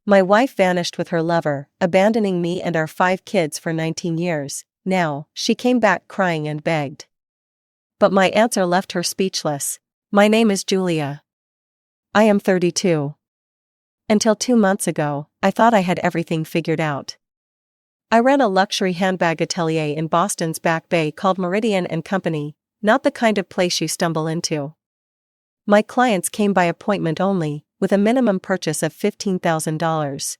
My wife vanished with her lover, abandoning me and our 5 kids for 19 years. Now, she came back crying and begged. But my answer left her speechless. My name is Julia. I am 32. Until 2 months ago, I thought I had everything figured out. I ran a luxury handbag atelier in Boston's Back Bay called Meridian & Company, not the kind of place you stumble into. My clients came by appointment only, with a minimum purchase of $15,000.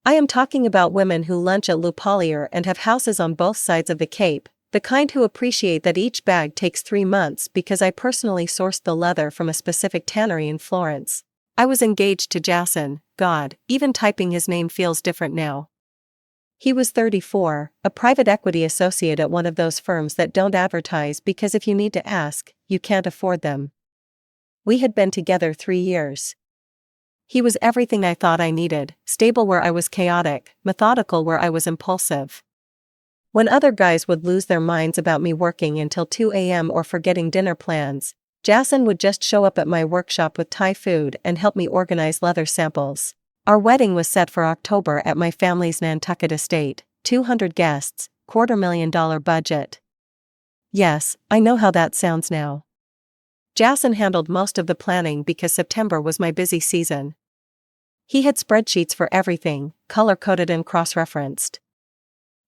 I am talking about women who lunch at Le Polier and have houses on both sides of the Cape, the kind who appreciate that each bag takes 3 months because I personally sourced the leather from a specific tannery in Florence. I was engaged to Jason. God, even typing his name feels different now. He was 34, a private equity associate at one of those firms that don't advertise because if you need to ask, you can't afford them. We had been together 3 years. He was everything I thought I needed, stable where I was chaotic, methodical where I was impulsive. When other guys would lose their minds about me working until 2 a.m. or forgetting dinner plans, Jason would just show up at my workshop with Thai food and help me organize leather samples. Our wedding was set for October at my family's Nantucket estate, 200 guests, $250,000 budget. Yes, I know how that sounds now. Jason handled most of the planning because September was my busy season. He had spreadsheets for everything, color-coded and cross-referenced.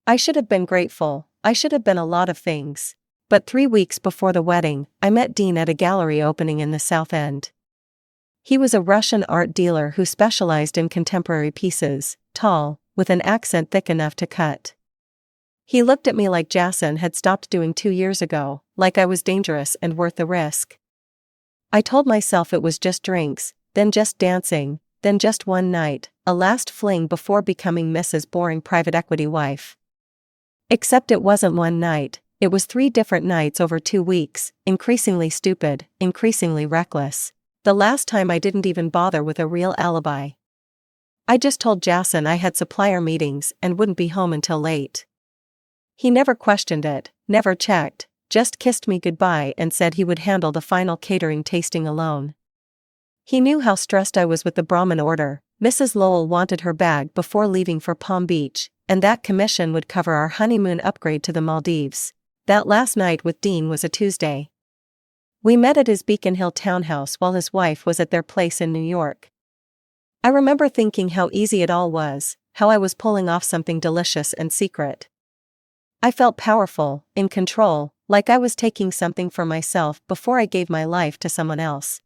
I should have been grateful, I should have been a lot of things. But 3 weeks before the wedding, I met Dean at a gallery opening in the South End. He was a Russian art dealer who specialized in contemporary pieces, tall, with an accent thick enough to cut. He looked at me like Jason had stopped doing 2 years ago, like I was dangerous and worth the risk. I told myself it was just drinks, then just dancing, then just one night, a last fling before becoming Mrs. Boring private equity wife. Except it wasn't one night, it was 3 different nights over 2 weeks, increasingly stupid, increasingly reckless. The last time I didn't even bother with a real alibi. I just told Jason I had supplier meetings and wouldn't be home until late. He never questioned it, never checked, just kissed me goodbye and said he would handle the final catering tasting alone. He knew how stressed I was with the Brahmin order. Mrs. Lowell wanted her bag before leaving for Palm Beach, and that commission would cover our honeymoon upgrade to the Maldives. That last night with Dean was a Tuesday. We met at his Beacon Hill townhouse while his wife was at their place in New York. I remember thinking how easy it all was, how I was pulling off something delicious and secret. I felt powerful, in control, like I was taking something for myself before I gave my life to someone else.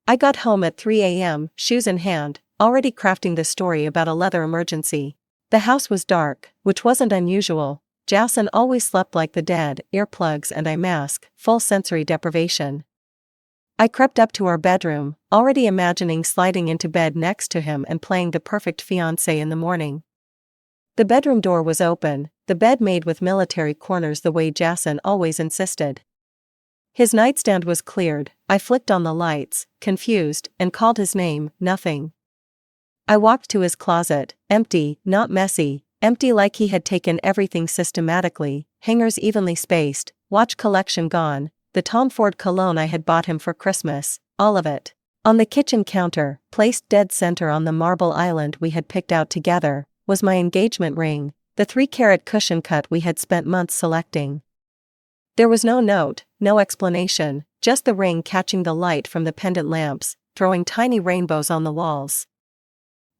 I got home at 3 a.m., shoes in hand, already crafting the story about a leather emergency. The house was dark, which wasn't unusual. Jason always slept like the dead, earplugs and eye mask, full sensory deprivation. I crept up to our bedroom, already imagining sliding into bed next to him and playing the perfect fiancé in the morning. The bedroom door was open, the bed made with military corners the way Jason always insisted. His nightstand was cleared. I flicked on the lights, confused, and called his name. Nothing. I walked to his closet, empty, not messy, empty like he had taken everything systematically, hangers evenly spaced, watch collection gone, the Tom Ford cologne I had bought him for Christmas, all of it. On the kitchen counter, placed dead center on the marble island we had picked out together, was my engagement ring, the 3-carat cushion cut we had spent months selecting. There was no note, no explanation, just the ring catching the light from the pendant lamps, throwing tiny rainbows on the walls.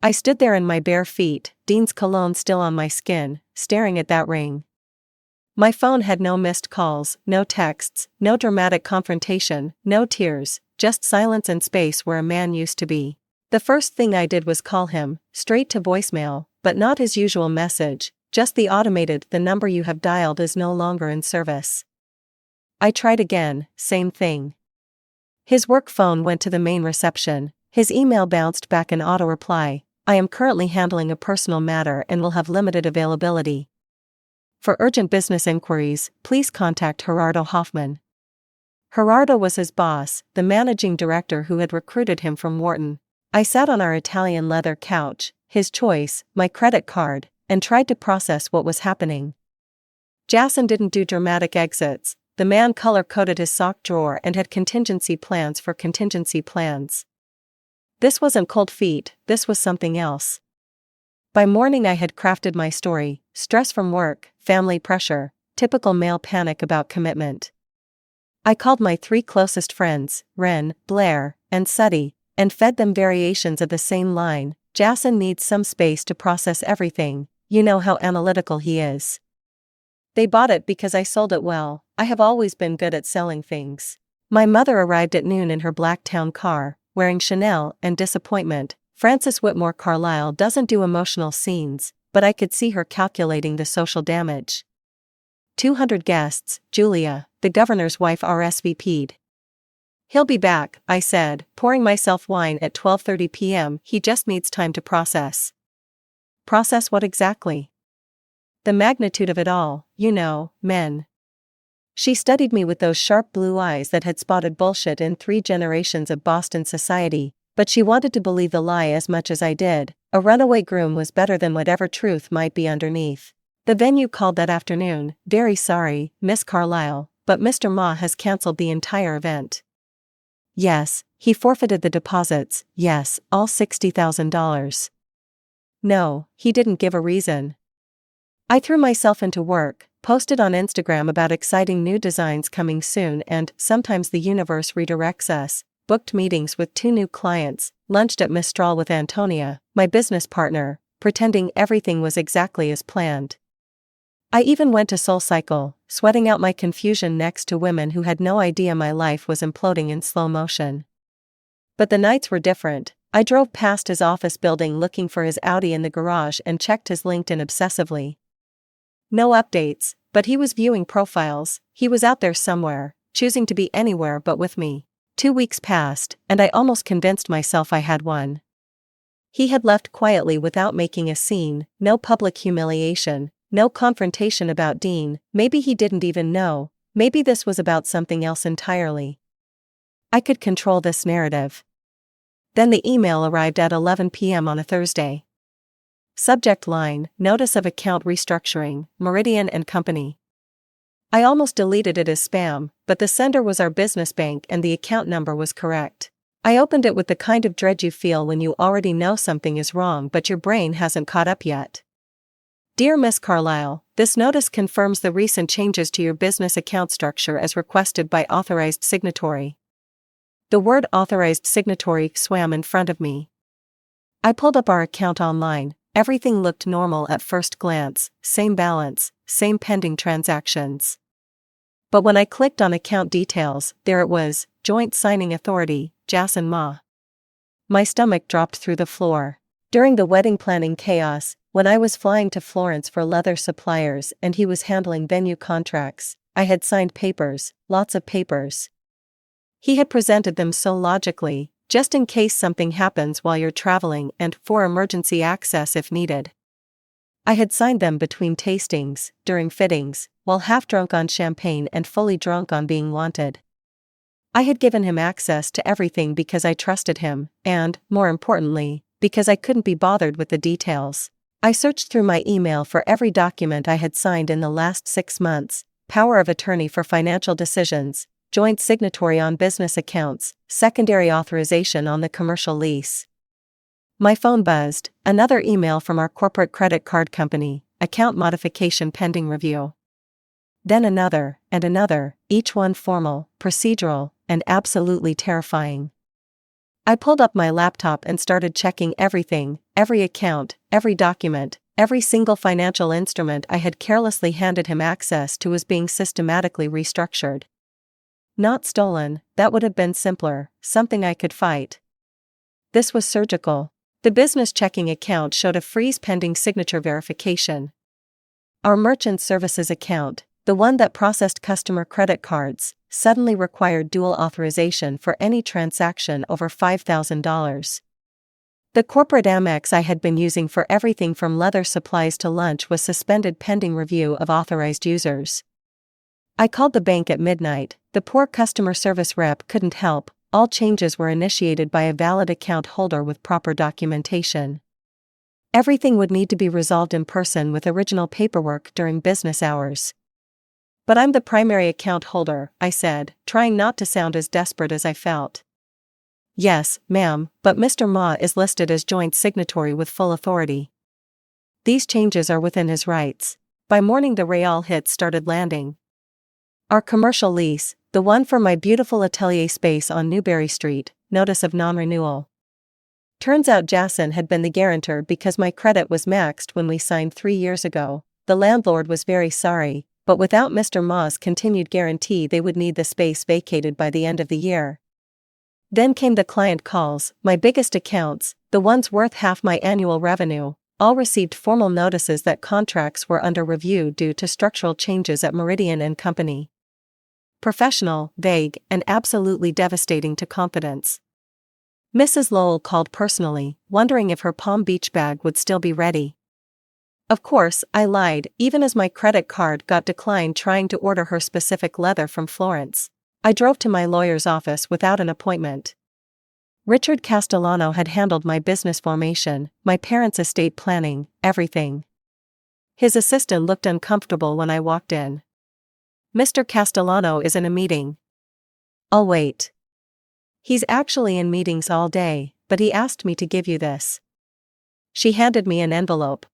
I stood there in my bare feet, Dean's cologne still on my skin, staring at that ring. My phone had no missed calls, no texts, no dramatic confrontation, no tears, just silence and space where a man used to be. The first thing I did was call him, straight to voicemail, but not his usual message, just the automated "the number you have dialed is no longer in service." I tried again, same thing. His work phone went to the main reception, his email bounced back an auto reply, "I am currently handling a personal matter and will have limited availability. For urgent business inquiries, please contact Gerardo Hoffman." Gerardo was his boss, the managing director who had recruited him from Wharton. I sat on our Italian leather couch, his choice, my credit card, and tried to process what was happening. Jason didn't do dramatic exits. The man color-coded his sock drawer and had contingency plans for contingency plans. This wasn't cold feet, this was something else. By morning I had crafted my story: stress from work, family pressure, typical male panic about commitment. I called my 3 closest friends, Ren, Blair, and Suddy, and fed them variations of the same line: Jason needs some space to process everything, you know how analytical he is. They bought it because I sold it well. I have always been good at selling things. My mother arrived at noon in her black town car, wearing Chanel and disappointment. Frances Whitmore Carlyle doesn't do emotional scenes, but I could see her calculating the social damage. 200 guests, Julia, the governor's wife, RSVP'd. He'll be back, I said, pouring myself wine at 12:30 p.m. He just needs time to process. Process what exactly? The magnitude of it all, you know, men. She studied me with those sharp blue eyes that had spotted bullshit in 3 generations of Boston society, but she wanted to believe the lie as much as I did. A runaway groom was better than whatever truth might be underneath. The venue called that afternoon: "Very sorry, Miss Carlyle, but Mr. Ma has cancelled the entire event." Yes, he forfeited the deposits, yes, all $60,000. No, he didn't give a reason. I threw myself into work, posted on Instagram about exciting new designs coming soon, and sometimes the universe redirects us, booked meetings with 2 new clients, lunched at Mistral with Antonia, my business partner, pretending everything was exactly as planned. I even went to SoulCycle, sweating out my confusion next to women who had no idea my life was imploding in slow motion. But the nights were different. I drove past his office building looking for his Audi in the garage and checked his LinkedIn obsessively. No updates, but he was viewing profiles. He was out there somewhere, choosing to be anywhere but with me. 2 weeks passed, and I almost convinced myself I had won. He had left quietly without making a scene, no public humiliation, no confrontation about Dean. Maybe he didn't even know, maybe this was about something else entirely. I could control this narrative. Then the email arrived at 11 p.m. on a Thursday. Subject line: Notice of Account Restructuring, Meridian and Company. I almost deleted it as spam, but the sender was our business bank and the account number was correct. I opened it with the kind of dread you feel when you already know something is wrong but your brain hasn't caught up yet. Dear Miss Carlyle, this notice confirms the recent changes to your business account structure as requested by authorized signatory. The word authorized signatory swam in front of me. I pulled up our account online. Everything looked normal at first glance: same balance, same pending transactions. But when I clicked on account details, there it was: Joint Signing Authority, Jason Ma. My stomach dropped through the floor. During the wedding planning chaos, when I was flying to Florence for leather suppliers and he was handling venue contracts, I had signed papers, lots of papers. He had presented them so logically, just in case something happens while you're traveling and for emergency access if needed. I had signed them between tastings, during fittings, while half drunk on champagne and fully drunk on being wanted. I had given him access to everything because I trusted him, and, more importantly, because I couldn't be bothered with the details. I searched through my email for every document I had signed in the last 6 months: power of attorney for financial decisions, joint signatory on business accounts, secondary authorization on the commercial lease. My phone buzzed: another email from our corporate credit card company, account modification pending review. Then another, and another, each one formal, procedural, and absolutely terrifying. I pulled up my laptop and started checking everything: every account, every document, every single financial instrument I had carelessly handed him access to was being systematically restructured. Not stolen, that would have been simpler, something I could fight. This was surgical. The business checking account showed a freeze pending signature verification. Our merchant services account, the one that processed customer credit cards, suddenly required dual authorization for any transaction over $5,000. The corporate Amex I had been using for everything from leather supplies to lunch was suspended pending review of authorized users. I called the bank at midnight. The poor customer service rep couldn't help. All changes were initiated by a valid account holder with proper documentation. Everything would need to be resolved in person with original paperwork during business hours. But I'm the primary account holder, I said, trying not to sound as desperate as I felt. Yes, ma'am, but Mr. Ma is listed as joint signatory with full authority. These changes are within his rights. By morning the real hits started landing. Our commercial lease, the one for my beautiful atelier space on Newberry Street, notice of non-renewal. Turns out Jason had been the guarantor because my credit was maxed when we signed 3 years ago. The landlord was very sorry, but without Mr. Ma's continued guarantee they would need the space vacated by the end of the year. Then came the client calls, my biggest accounts, the ones worth half my annual revenue, all received formal notices that contracts were under review due to structural changes at Meridian and Company. Professional, vague, and absolutely devastating to confidence. Mrs. Lowell called personally, wondering if her Palm Beach bag would still be ready. Of course, I lied, even as my credit card got declined trying to order her specific leather from Florence. I drove to my lawyer's office without an appointment. Richard Castellano had handled my business formation, my parents' estate planning, everything. His assistant looked uncomfortable when I walked in. Mr. Castellano is in a meeting. I'll wait. He's actually in meetings all day, but he asked me to give you this. She handed me an envelope.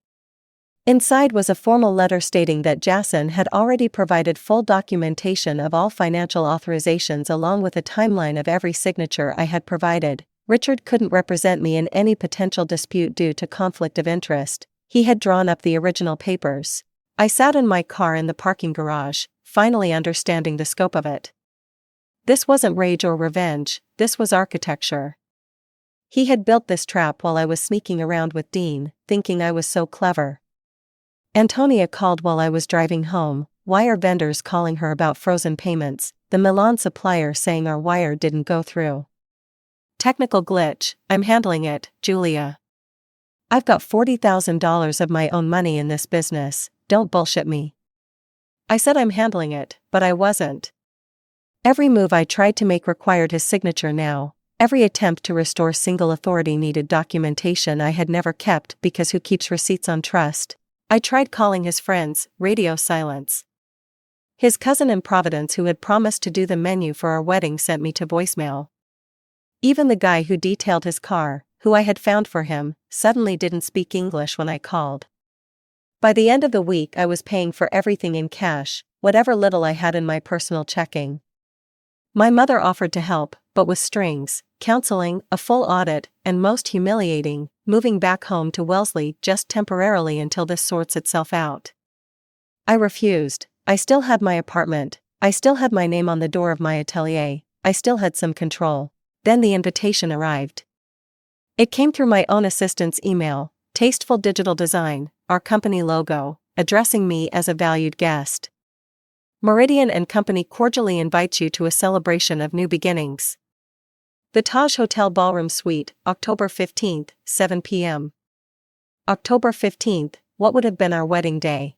Inside was a formal letter stating that Jason had already provided full documentation of all financial authorizations along with a timeline of every signature I had provided. Richard couldn't represent me in any potential dispute due to conflict of interest. He had drawn up the original papers. I sat in my car in the parking garage, finally understanding the scope of it. This wasn't rage or revenge, this was architecture. He had built this trap while I was sneaking around with Dean, thinking I was so clever. Antonia called while I was driving home, wire vendors calling her about frozen payments, the Milan supplier saying our wire didn't go through. Technical glitch, I'm handling it, Julia. I've got $40,000 of my own money in this business, don't bullshit me. I said I'm handling it, but I wasn't. Every move I tried to make required his signature now. Every attempt to restore single authority needed documentation I had never kept because who keeps receipts on trust? I tried calling his friends, radio silence. His cousin in Providence who had promised to do the menu for our wedding sent me to voicemail. Even the guy who detailed his car, who I had found for him, suddenly didn't speak English when I called. By the end of the week I was paying for everything in cash, whatever little I had in my personal checking. My mother offered to help, but with strings, counseling, a full audit, and most humiliating, moving back home to Wellesley just temporarily until this sorts itself out. I refused. I still had my apartment, I still had my name on the door of my atelier, I still had some control. Then the invitation arrived. It came through my own assistant's email, tasteful digital design, our company logo, addressing me as a valued guest. Meridian and Company cordially invites you to a celebration of new beginnings. The Taj Hotel Ballroom Suite, October 15th, 7 p.m. October 15th, what would have been our wedding day.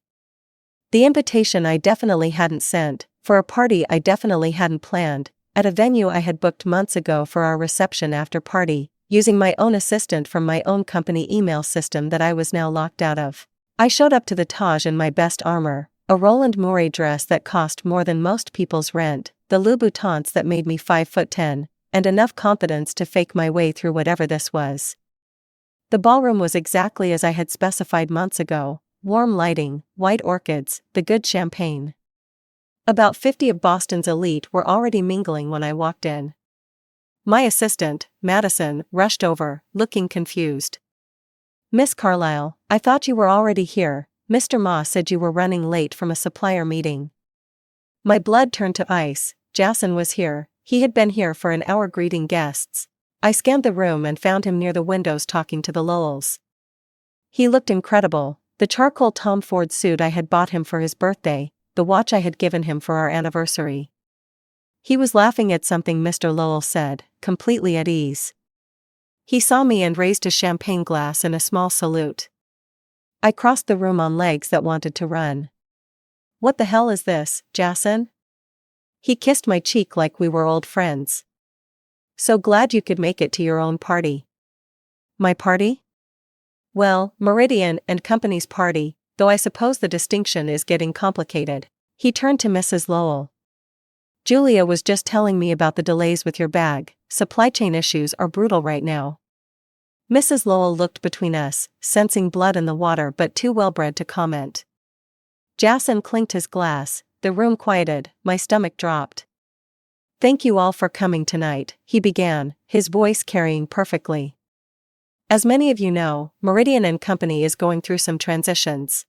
The invitation I definitely hadn't sent, for a party I definitely hadn't planned, at a venue I had booked months ago for our reception after party, using my own assistant from my own company email system that I was now locked out of. I showed up to the Taj in my best armor, a Roland Mouret dress that cost more than most people's rent, the Louboutins that made me 5'10", and enough confidence to fake my way through whatever this was. The ballroom was exactly as I had specified months ago, warm lighting, white orchids, the good champagne. About 50 of Boston's elite were already mingling when I walked in. My assistant, Madison, rushed over, looking confused. Miss Carlyle, I thought you were already here. Mr. Ma said you were running late from a supplier meeting. My blood turned to ice. Jason was here. He had been here for an hour greeting guests. I scanned the room and found him near the windows talking to the Lowells. He looked incredible, the charcoal Tom Ford suit I had bought him for his birthday, the watch I had given him for our anniversary. He was laughing at something Mr. Lowell said, completely at ease. He saw me and raised a champagne glass in a small salute. I crossed the room on legs that wanted to run. What the hell is this, Jason? He kissed my cheek like we were old friends. So glad you could make it to your own party. My party? Well, Meridian and Company's party, though I suppose the distinction is getting complicated. He turned to Mrs. Lowell. Julia was just telling me about the delays with your bag. Supply chain issues are brutal right now. Mrs. Lowell looked between us, sensing blood in the water but too well-bred to comment. Jason clinked his glass, the room quieted, my stomach dropped. Thank you all for coming tonight, he began, his voice carrying perfectly. As many of you know, Meridian & Company is going through some transitions.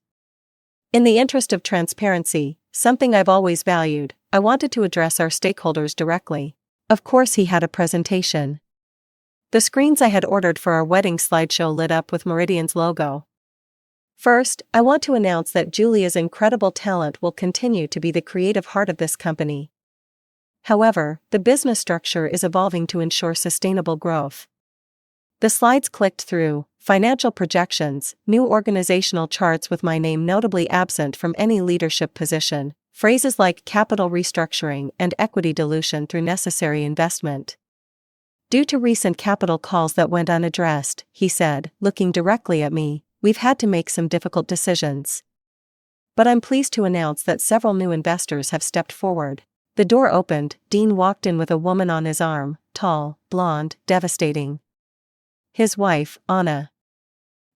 In the interest of transparency, something I've always valued, I wanted to address our stakeholders directly. Of course he had a presentation. The screens I had ordered for our wedding slideshow lit up with Meridian's logo. First, I want to announce that Julia's incredible talent will continue to be the creative heart of this company. However, the business structure is evolving to ensure sustainable growth. The slides clicked through, financial projections, new organizational charts with my name notably absent from any leadership position, phrases like capital restructuring and equity dilution through necessary investment. Due to recent capital calls that went unaddressed, he said, looking directly at me, we've had to make some difficult decisions. But I'm pleased to announce that several new investors have stepped forward. The door opened, Dean walked in with a woman on his arm, tall, blonde, devastating. His wife, Anna.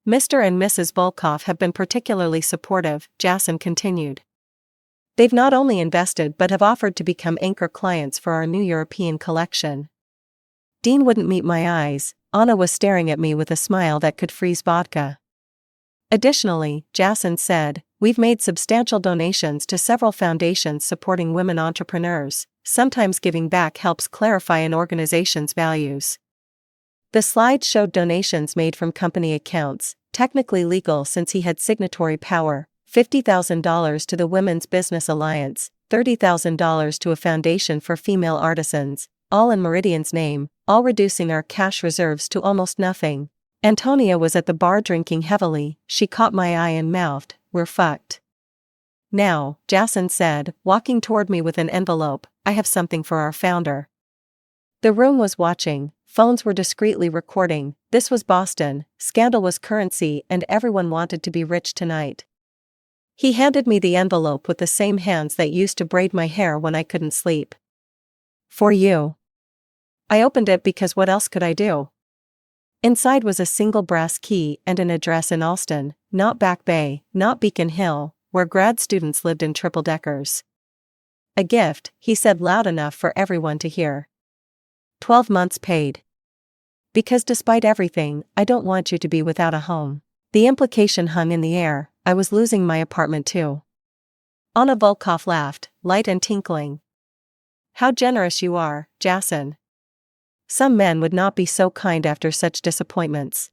Mr. and Mrs. Volkov have been particularly supportive, Jason continued. They've not only invested but have offered to become anchor clients for our new European collection. Dean wouldn't meet my eyes, Anna was staring at me with a smile that could freeze vodka. Additionally, Jason said, we've made substantial donations to several foundations supporting women entrepreneurs. Sometimes giving back helps clarify an organization's values. The slide showed donations made from company accounts, technically legal since he had signatory power, $50,000 to the Women's Business Alliance, $30,000 to a foundation for female artisans, all in Meridian's name, all reducing our cash reserves to almost nothing. Antonia was at the bar drinking heavily, she caught my eye and mouthed, we're fucked. Now, Jason said, walking toward me with an envelope, I have something for our founder. The room was watching, phones were discreetly recording, this was Boston, scandal was currency and everyone wanted to be rich tonight. He handed me the envelope with the same hands that used to braid my hair when I couldn't sleep. For you. I opened it because what else could I do? Inside was a single brass key and an address in Alston, not Back Bay, not Beacon Hill, where grad students lived in triple-deckers. A gift, he said loud enough for everyone to hear. 12 months paid. Because despite everything, I don't want you to be without a home. The implication hung in the air, I was losing my apartment too. Anna Volkov laughed, light and tinkling. How generous you are, Jason. Some men would not be so kind after such disappointments.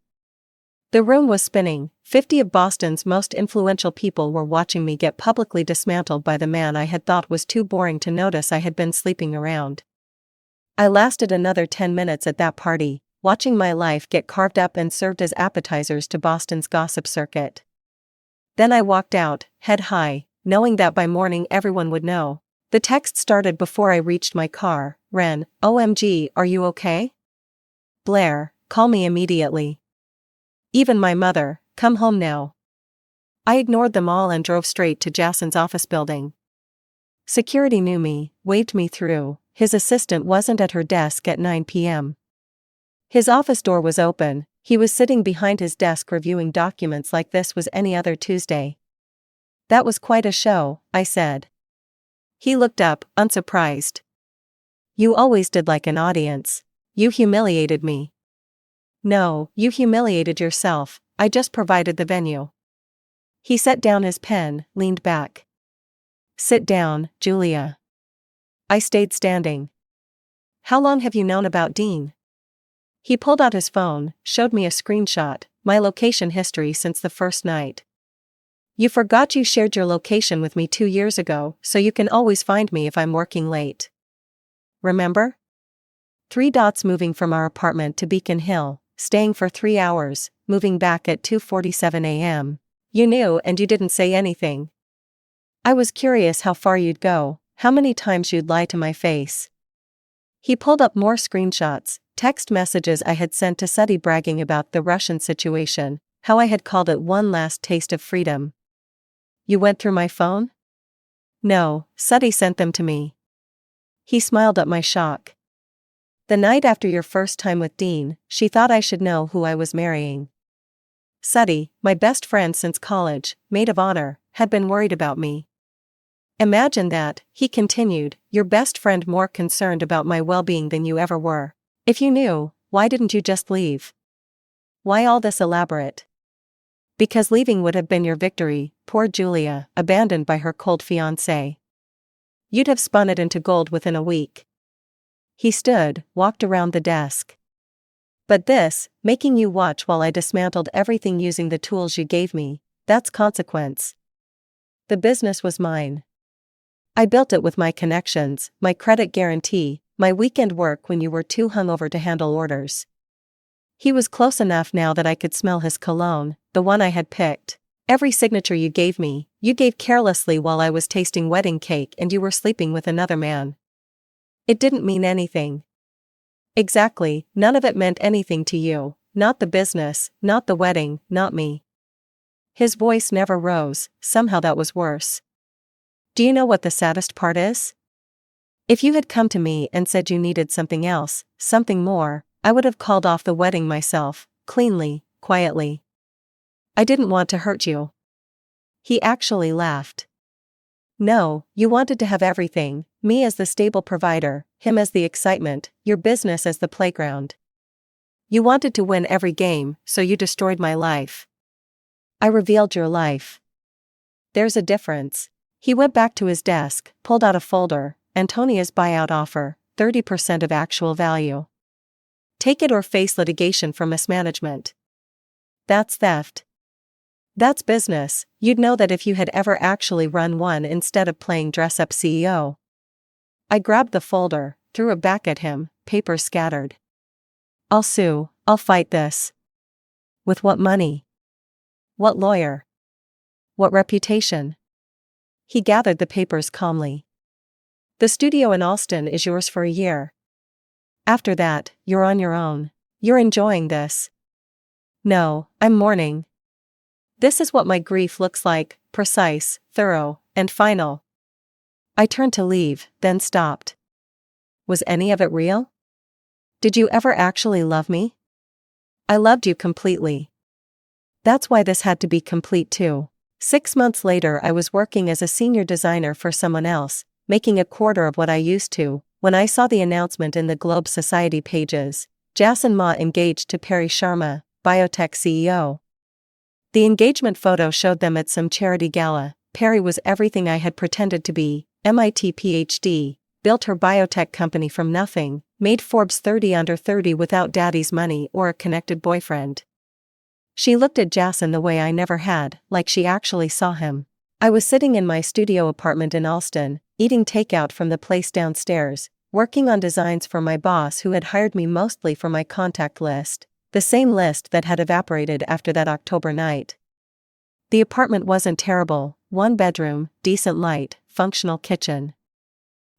The room was spinning, 50 of Boston's most influential people were watching me get publicly dismantled by the man I had thought was too boring to notice I had been sleeping around. I lasted another 10 minutes at that party, watching my life get carved up and served as appetizers to Boston's gossip circuit. Then I walked out, head high, knowing that by morning everyone would know. The text started before I reached my car, Ren, OMG, are you okay? Blair, call me immediately. Even my mother, come home now. I ignored them all and drove straight to Jason's office building. Security knew me, waved me through, his assistant wasn't at her desk at 9 p.m. His office door was open, he was sitting behind his desk reviewing documents like this was any other Tuesday. That was quite a show, I said. He looked up, unsurprised. You always did like an audience. You humiliated me. No, you humiliated yourself, I just provided the venue. He set down his pen, leaned back. Sit down, Julia. I stayed standing. How long have you known about Dean? He pulled out his phone, showed me a screenshot, my location history since the first night. You forgot you shared your location with me 2 years ago, so you can always find me if I'm working late. Remember? 3 dots moving from our apartment to Beacon Hill, staying for 3 hours, moving back at 2:47 a.m. You knew and you didn't say anything. I was curious how far you'd go, how many times you'd lie to my face. He pulled up more screenshots, text messages I had sent to Suddy bragging about the Russian situation, how I had called it one last taste of freedom. You went through my phone? No, Suddy sent them to me. He smiled at my shock. The night after your first time with Dean, she thought I should know who I was marrying. Sudie, my best friend since college, maid of honor, had been worried about me. Imagine that, he continued, your best friend more concerned about my well-being than you ever were. If you knew, why didn't you just leave? Why all this elaborate? Because leaving would have been your victory, poor Julia, abandoned by her cold fiancé. You'd have spun it into gold within a week. He stood, walked around the desk. But this, making you watch while I dismantled everything using the tools you gave me, that's consequence. The business was mine. I built it with my connections, my credit guarantee, my weekend work when you were too hungover to handle orders. He was close enough now that I could smell his cologne, the one I had picked. Every signature you gave me, you gave carelessly while I was tasting wedding cake and you were sleeping with another man. It didn't mean anything. Exactly, none of it meant anything to you, not the business, not the wedding, not me. His voice never rose, somehow that was worse. Do you know what the saddest part is? If you had come to me and said you needed something else, something more, I would have called off the wedding myself, cleanly, quietly. I didn't want to hurt you. He actually laughed. No, you wanted to have everything, me as the stable provider, him as the excitement, your business as the playground. You wanted to win every game, so you destroyed my life. I revealed your life. There's a difference. He went back to his desk, pulled out a folder, Antonia's buyout offer, 30% of actual value. Take it or face litigation for mismanagement. That's theft. That's business, you'd know that if you had ever actually run one instead of playing dress-up CEO. I grabbed the folder, threw it back at him, papers scattered. I'll sue, I'll fight this. With what money? What lawyer? What reputation? He gathered the papers calmly. The studio in Alston is yours for a year. After that, you're on your own. You're enjoying this. No, I'm mourning. This is what my grief looks like, precise, thorough, and final. I turned to leave, then stopped. Was any of it real? Did you ever actually love me? I loved you completely. That's why this had to be complete too. 6 months later I was working as a senior designer for someone else, making a quarter of what I used to, when I saw the announcement in the Globe Society pages, Jas and Ma engaged to Perry Sharma, biotech CEO. The engagement photo showed them at some charity gala. Perry was everything I had pretended to be, MIT PhD, built her biotech company from nothing, made Forbes 30 under 30 without daddy's money or a connected boyfriend. She looked at Jason the way I never had, like she actually saw him. I was sitting in my studio apartment in Alston, eating takeout from the place downstairs, working on designs for my boss who had hired me mostly for my contact list, the same list that had evaporated after that October night. The apartment wasn't terrible, 1 bedroom, decent light, functional kitchen.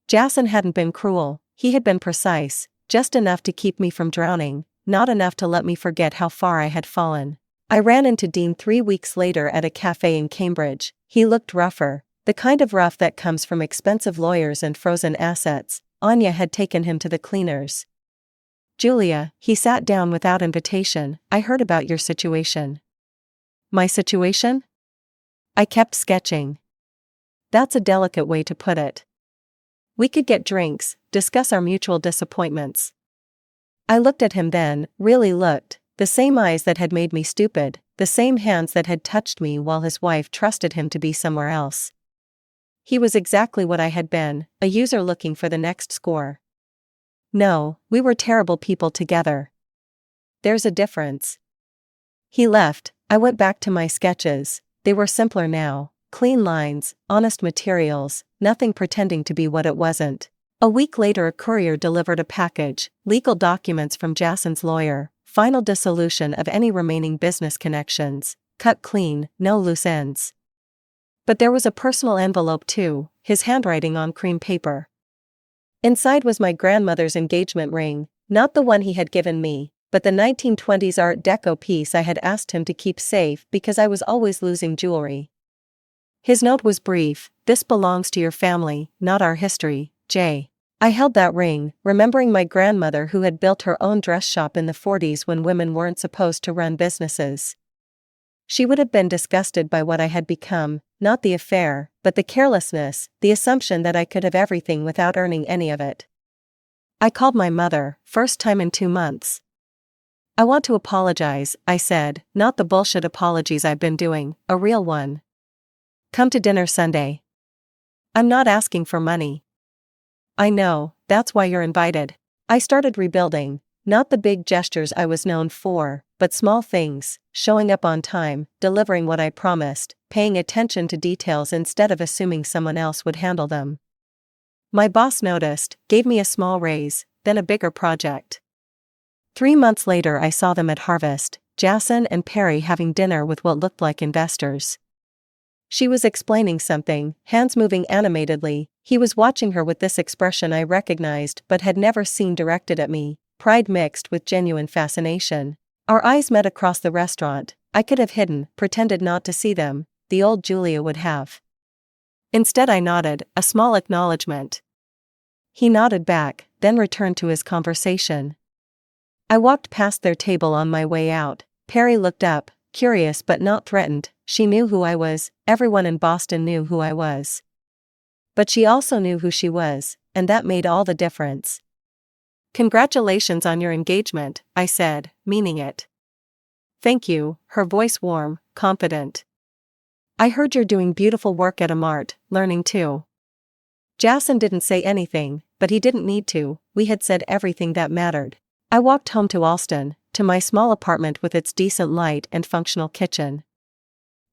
Jason hadn't been cruel, he had been precise, just enough to keep me from drowning, not enough to let me forget how far I had fallen. I ran into Dean 3 weeks later at a cafe in Cambridge. He looked rougher, the kind of rough that comes from expensive lawyers and frozen assets. Anya had taken him to the cleaners. Julia, he sat down without invitation, I heard about your situation. My situation? I kept sketching. That's a delicate way to put it. We could get drinks, discuss our mutual disappointments. I looked at him then, really looked, the same eyes that had made me stupid, the same hands that had touched me while his wife trusted him to be somewhere else. He was exactly what I had been, a user looking for the next score. No, we were terrible people together. There's a difference. He left, I went back to my sketches, they were simpler now, clean lines, honest materials, nothing pretending to be what it wasn't. A week later a courier delivered a package, legal documents from Jason's lawyer, final dissolution of any remaining business connections, cut clean, no loose ends. But there was a personal envelope too, his handwriting on cream paper. Inside was my grandmother's engagement ring, not the one he had given me, but the 1920s Art Deco piece I had asked him to keep safe because I was always losing jewelry. His note was brief, this belongs to your family, not our history, J. I held that ring, remembering my grandmother who had built her own dress shop in the 40s when women weren't supposed to run businesses. She would have been disgusted by what I had become, not the affair, but the carelessness, the assumption that I could have everything without earning any of it. I called my mother, first time in 2 months. "I want to apologize," I said, "not the bullshit apologies I've been doing, a real one. Come to dinner Sunday. I'm not asking for money." "I know, that's why you're invited." I started rebuilding, not the big gestures I was known for, but small things, showing up on time, delivering what I promised, paying attention to details instead of assuming someone else would handle them. My boss noticed, gave me a small raise, then a bigger project. 3 months later I saw them at Harvest, Jason and Perry having dinner with what looked like investors. She was explaining something, hands moving animatedly. He was watching her with this expression I recognized but had never seen directed at me, pride mixed with genuine fascination. Our eyes met across the restaurant. I could have hidden, pretended not to see them, the old Julia would have. Instead I nodded, a small acknowledgement. He nodded back, then returned to his conversation. I walked past their table on my way out. Perry looked up, curious but not threatened. She knew who I was, everyone in Boston knew who I was. But she also knew who she was, and that made all the difference. "Congratulations on your engagement," I said, meaning it. "Thank you," her voice warm, confident. "I heard you're doing beautiful work at a mart, learning too." Jason didn't say anything, but he didn't need to. We had said everything that mattered. I walked home to Alston, to my small apartment with its decent light and functional kitchen.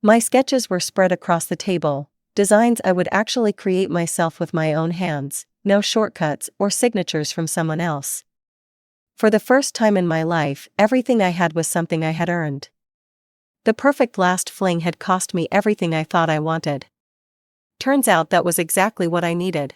My sketches were spread across the table, designs I would actually create myself with my own hands, no shortcuts or signatures from someone else. For the first time in my life, everything I had was something I had earned. The perfect last fling had cost me everything I thought I wanted. Turns out that was exactly what I needed.